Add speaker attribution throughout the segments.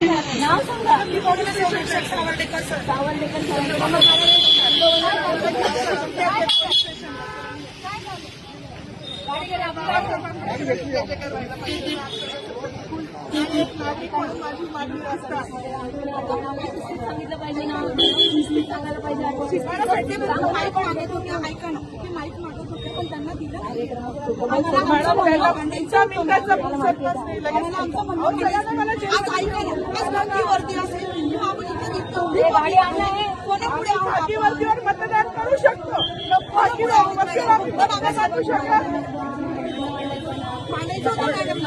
Speaker 1: नाव सांगा. सावर्डेकर सर. सांगितलं पाहिजे ना, सांगायला पाहिजे. ऐका ना, ते माईक मागत होते पण त्यांना दिलं.
Speaker 2: भागीवरतीवर मतदान करू शकतो.
Speaker 1: मानायचं होतं मॅडम,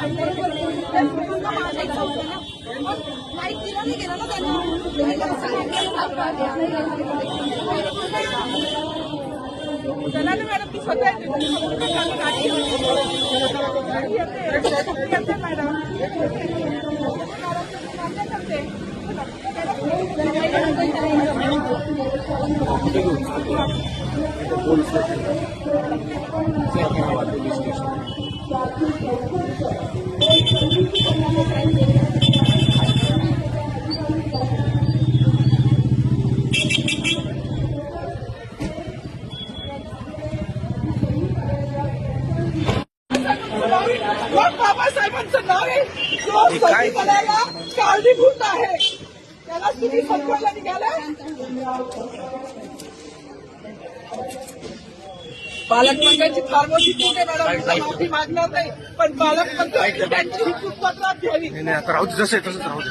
Speaker 1: मानायचं होतं ना. माईक दिला नाही गेला ना त्यांना.
Speaker 2: मॅडम ती स्वतः बाबासाहेबांचं नाव आहे जो संविधानाला कारणीभूत आहे, त्याला तुम्ही संपवायला निघाला. पालकमंत्र्यांची फार मोठी चूक आहे मॅडम, माफी मागणार नाही, पण पालकमंत्री त्यांची ही चूक पत्रात घ्यावी.
Speaker 3: आता राहू दे, जसं आहे तसंच राहू दे.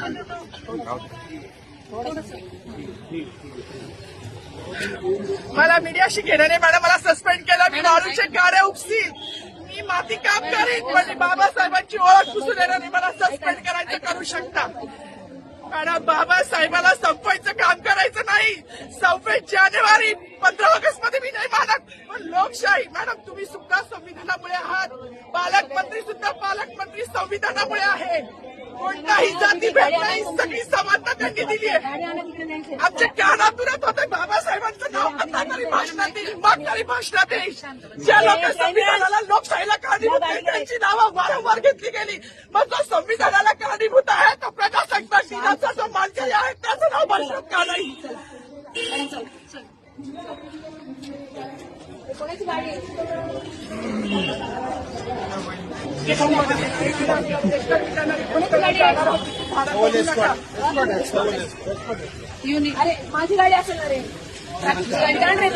Speaker 2: मला मीडियाशी घेणं नाही मॅडम, मला सस्पेंड केलं, मी दारूचे गाड्या उपसील, मी माती काम करीन, पण बाबासाहेबांची ओळख पुसून येणार नाही. मला सस्पेंड करायचं करू शकता मॅडम. बाबासाहेबाला संपवायचं काम करायचं नाही. 26 जानेवारी 15 ऑगस्ट मध्ये मी नाही मानत, पण लोकशाही मॅडम तुम्ही सुद्धा संविधानामुळे आहात. पालकमंत्री सुद्धा पालकमंत्री संविधानामुळे आहे. कोणताही जाती भेद नाही, सगळी समानता त्यांनी दिली आहे. आमच्या कानातुरात होते बाबासाहेबांचं नाव आता तरी भाषणात येईल, मग तरी भाषणात येईल. ज्या लोक संविधानाला लोकशाहीला कारणीभूत आहेत त्यांची नावं वारंवार घेतली गेली. मग जो संविधानाला कारणीभूत आहे तो प्रजासत्ताक दिनाचा जो मानकरी आहे त्याचं नाव भाषणात का नाही?
Speaker 1: कोणाची गाडी अरे माझी गाडी असेल. अरे गाडी काढ रे.